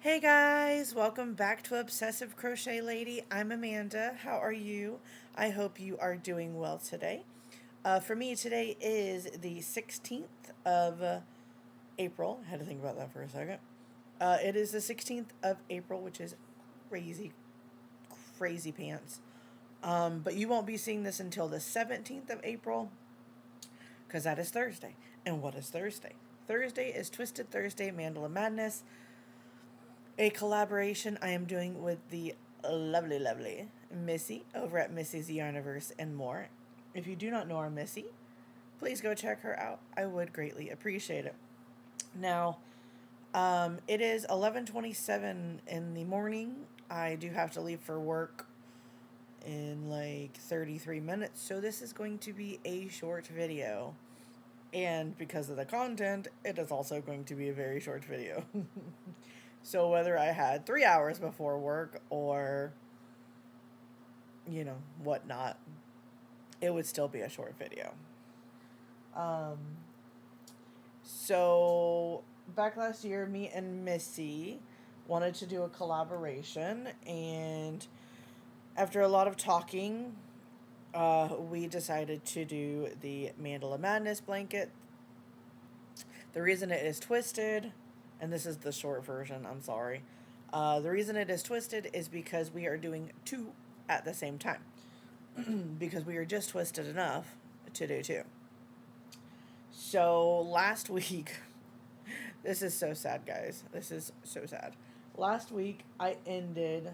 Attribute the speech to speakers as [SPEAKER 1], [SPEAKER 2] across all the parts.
[SPEAKER 1] Hey guys, welcome back to Obsessive Crochet Lady. I'm Amanda. How are you? I hope you are doing well today. For me, today is the 16th of April. I had to think about that for a second. It is the 16th of April, which is crazy, crazy pants. But you won't be seeing this until the 17th of April because that is Thursday. And what is Thursday? Thursday is Twisted Thursday Mandala Madness, a collaboration I am doing with the lovely Missy over at Missy's Yarniverse and more. If you do not know our Missy, please go check her out. I would greatly appreciate it. Now, it is 11:27 in the morning. I do have to leave for work in like 33 minutes, so this is going to be a short video. And because of the content, it is also going to be a very short video. So whether I had 3 hours before work or, whatnot, it would still be a short video. Um, so back last year, me and Missy wanted to do a collaboration, and after a lot of talking, we decided to do the Mandala Madness blanket. The reason it is twisted, and this is the short version, I'm sorry. The reason it is twisted is because we are doing two at the same time. Because we are just twisted enough to do two. So last week, this is so sad, guys. This is so sad. Last week, I ended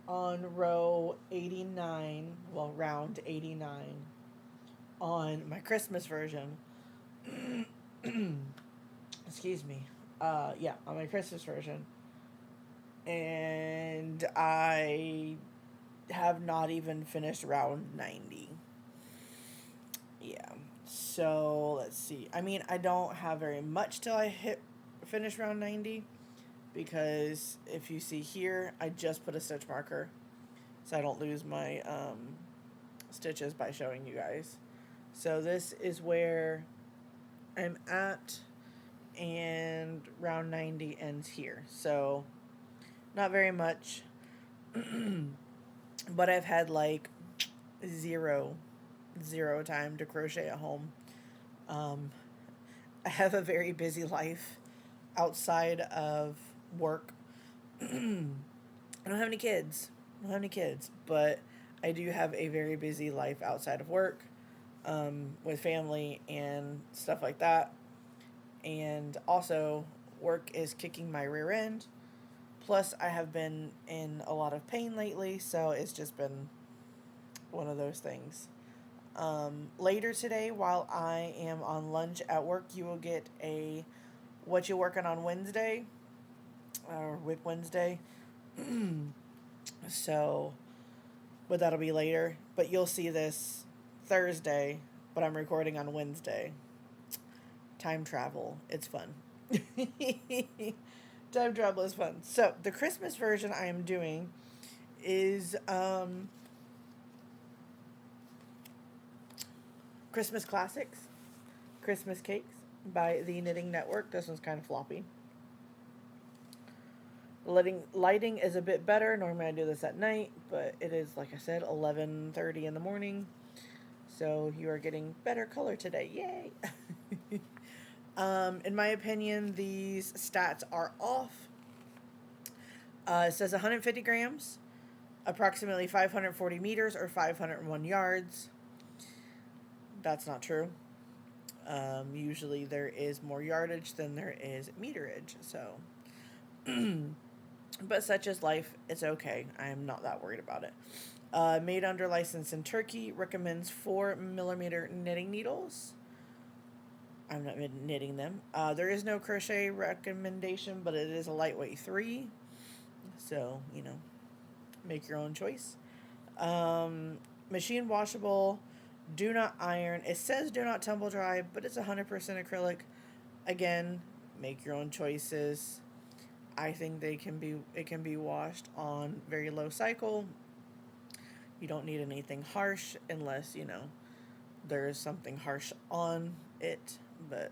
[SPEAKER 1] on row 89, well, round 89, on my Christmas version. Excuse me. Yeah, on my Christmas version. And I have not even finished round 90. Yeah. So, let's see. I mean, I don't have very much till I finish round 90. Because if you see here, I just put a stitch marker. So I don't lose my stitches by showing you guys. So this is where I'm at, and round 90 ends here. So not very much. But I've had like zero time to crochet at home. I have a very busy life outside of work. I don't have any kids. But I do have a very busy life outside of work, with family and stuff like that. And also, work is kicking my rear end. Plus, I have been in a lot of pain lately, so it's just been one of those things. Later today, while I am on lunch at work, you will get a What You Working on Wednesday, or Whip Wednesday. So, but that'll be later. But you'll see this Thursday, but I'm recording on Wednesday. Time travel. It's fun. Time travel is fun. So, the Christmas version I am doing is Christmas Classics, Christmas Cakes by the Knitting Network. This one's kind of floppy. Lighting is a bit better. Normally I do this at night, but it is, like I said, 11:30 in the morning. So you are getting better color today. Yay! In my opinion, these stats are off. It says 150 grams, approximately 540 meters or 501 yards. That's not true. Usually there is more yardage than there is meterage. So, but such is life. It's okay. I am not that worried about it. Made under license in Turkey. Recommends 4mm knitting needles. I'm not knitting them. There is no crochet recommendation, but it is a lightweight 3. So, make your own choice. Machine washable. Do not iron. It says do not tumble dry, but it's 100% acrylic. Again, make your own choices. I think it can be washed on very low cycle. You don't need anything harsh unless, there is something harsh on it, but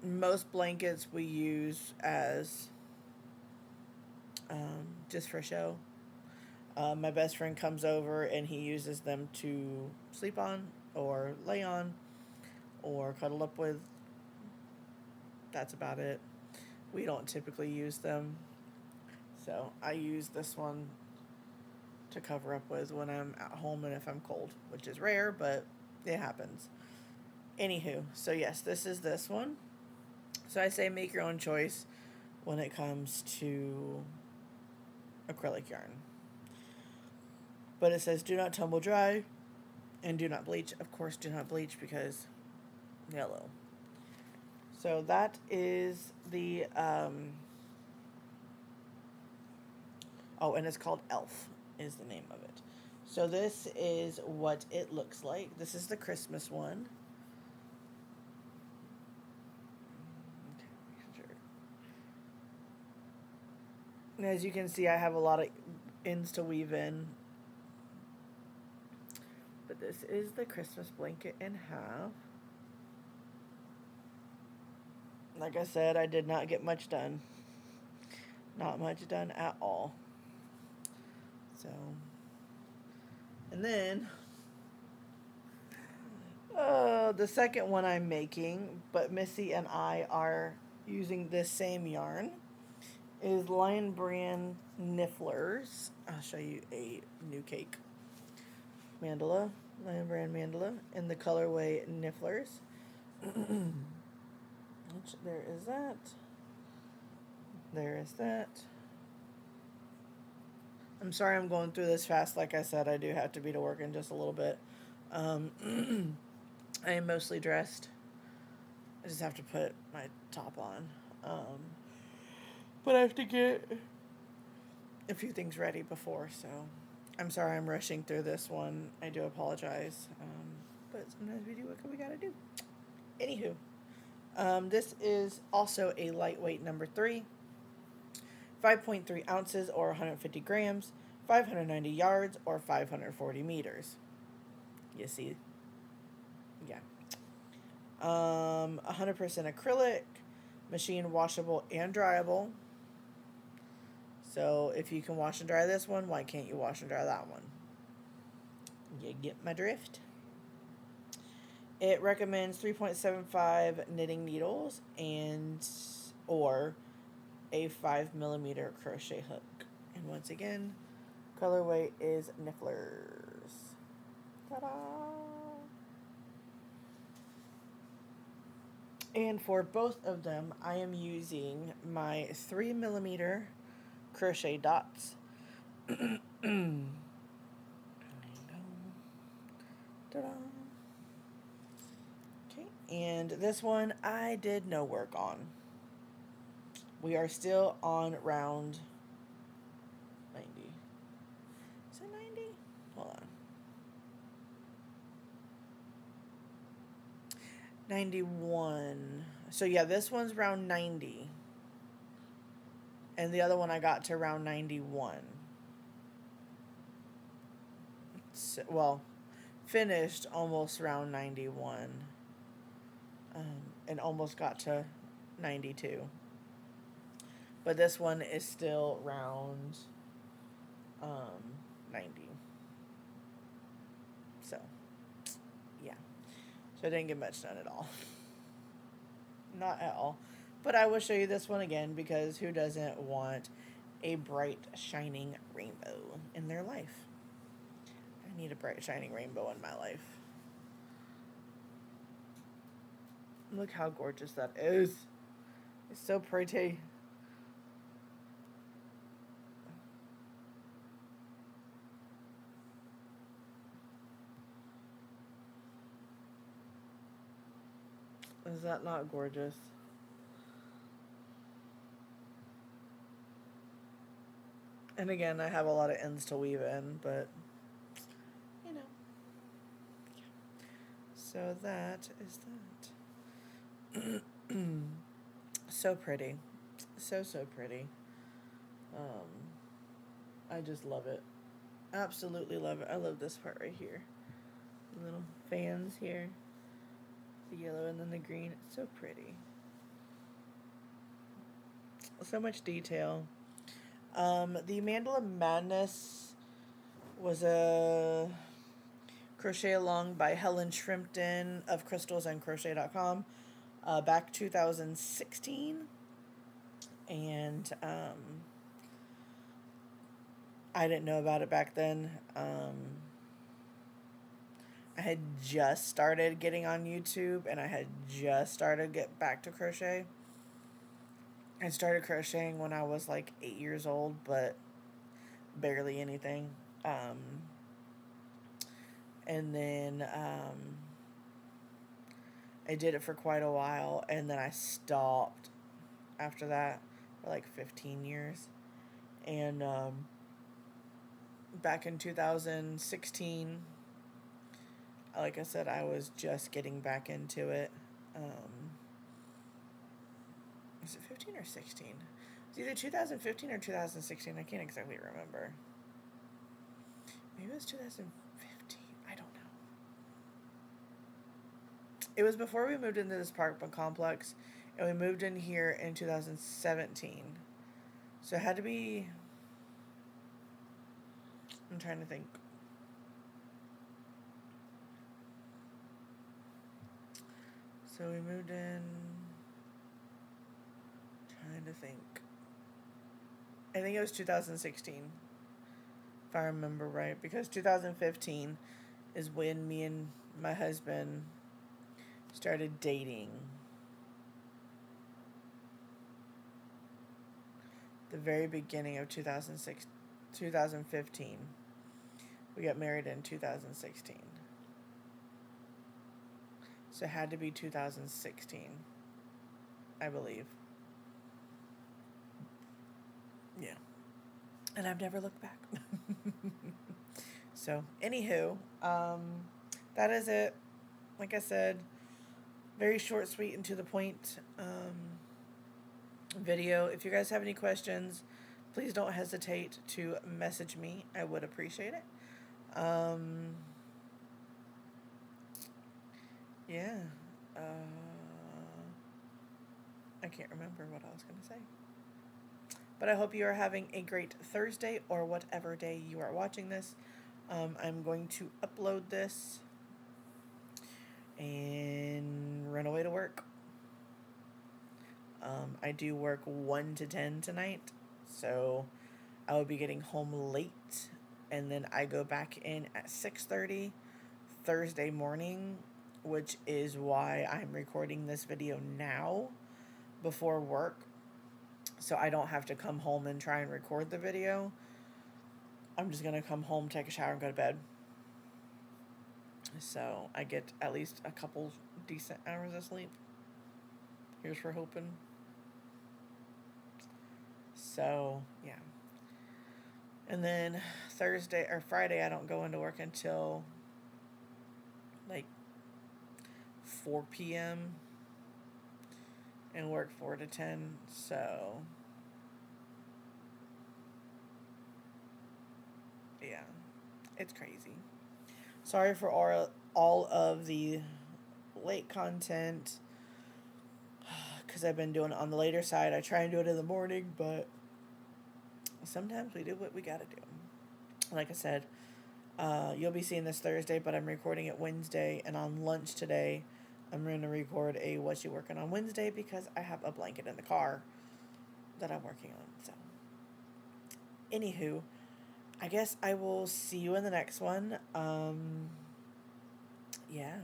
[SPEAKER 1] most blankets we use as just for show. My best friend comes over and he uses them to sleep on or lay on or cuddle up with. That's about it. We don't typically use them. So I use this one to cover up with when I'm at home and if I'm cold, which is rare, but it happens. Anywho, so yes, this is this one. So I say make your own choice when it comes to acrylic yarn. But it says do not tumble dry and do not bleach. Of course, do not bleach because yellow. So that is the, oh, and it's called Elf is the name of it. So this is what it looks like. This is the Christmas one. And as you can see, I have a lot of ends to weave in. But this is the Christmas blanket in half. Like I said, I did not get much done. Not much done at all. So, and then, the second one I'm making, but Missy and I are using this same yarn, is Lion Brand Nifflers. I'll show you a new cake. Mandala, Lion Brand Mandala, in the colorway Nifflers. There is that. There is that. I'm sorry I'm going through this fast. Like I said, I do have to be to work in just a little bit. I am mostly dressed. I just have to put my top on. But I have to get a few things ready before, so I'm sorry I'm rushing through this one. I do apologize. But sometimes we do what we gotta do. Anywho. This is also a lightweight number 3, 5.3 ounces or 150 grams, 590 yards or 540 meters. You see? Yeah. 100% acrylic, machine washable and dryable. So if you can wash and dry this one, why can't you wash and dry that one? You get my drift? It recommends 3.75 knitting needles and or a 5mm crochet hook. And once again, colorway is Nifflers. Ta-da! And for both of them, I am using my 3mm crochet dots. Ta-da! And this one I did no work on. We are still on round 90. Is it 90? Hold on. 91. So yeah, this one's round 90. And the other one I got to round 91. So, well, finished almost round 91. And almost got to 92. But this one is still round 90. So, yeah. So I didn't get much done at all. Not at all. But I will show you this one again because who doesn't want a bright, shining rainbow in their life? I need a bright, shining rainbow in my life. Look how gorgeous that is. It's so pretty. Is that not gorgeous? And again, I have a lot of ends to weave in, but, you know. So that is that. So pretty. So, so pretty. I just love it. Absolutely love it. I love this part right here. The little fans here. The yellow and then the green. It's so pretty. So much detail. The Mandala Madness was a crochet along by Helen Shrimpton of crystalsandcrochet.com back 2016. And I didn't know about it back then. I had just started getting on YouTube and I had just started to get back to crochet. I started crocheting when I was like 8 years old, but barely anything. And then I did it for quite a while, and then I stopped after that for like 15 years. And back in 2016, like I said, I was just getting back into it. Was it 15 or 16? It was either 2015 or 2016. I can't exactly remember. Maybe it was 2015. I don't know. It was before we moved into this apartment complex, and we moved in here in 2017. So it had to be... I'm trying to think. So we moved in... Trying to think. I think it was 2016. If I remember right. Because 2015 is when me and my husband started dating. The very beginning of 2015. We got married in 2016. So it had to be 2016, I believe. Yeah. And I've never looked back. So, anywho, that is it. Like I said, very short, sweet, and to the point video. If you guys have any questions, please don't hesitate to message me. I would appreciate it. Yeah. I can't remember what I was going to say. But I hope you are having a great Thursday or whatever day you are watching this. I'm going to upload this and run away to work. I do work 1 to 10 tonight, so I will be getting home late, and then I go back in at 6:30 Thursday morning, which is why I'm recording this video now before work, so I don't have to come home and try and record the video. I'm just going to come home, take a shower, and go to bed. So I get at least a couple decent hours of sleep. Here's for hoping. So, yeah. And then Thursday or Friday, I don't go into work until like 4 p.m. and work 4 to 10. So, yeah, it's crazy. Sorry for all of the late content, because I've been doing it on the later side. I try and do it in the morning, but sometimes we do what we gotta do. Like I said, you'll be seeing this Thursday, but I'm recording it Wednesday, and on lunch today, I'm going to record a What You Working On Wednesday, because I have a blanket in the car that I'm working on. So, anywho, I guess I will see you in the next one. Yeah.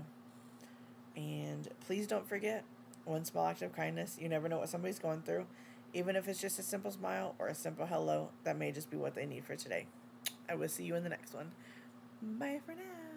[SPEAKER 1] And please don't forget, one small act of kindness. You never know what somebody's going through. Even if it's just a simple smile or a simple hello, that may just be what they need for today. I will see you in the next one. Bye for now.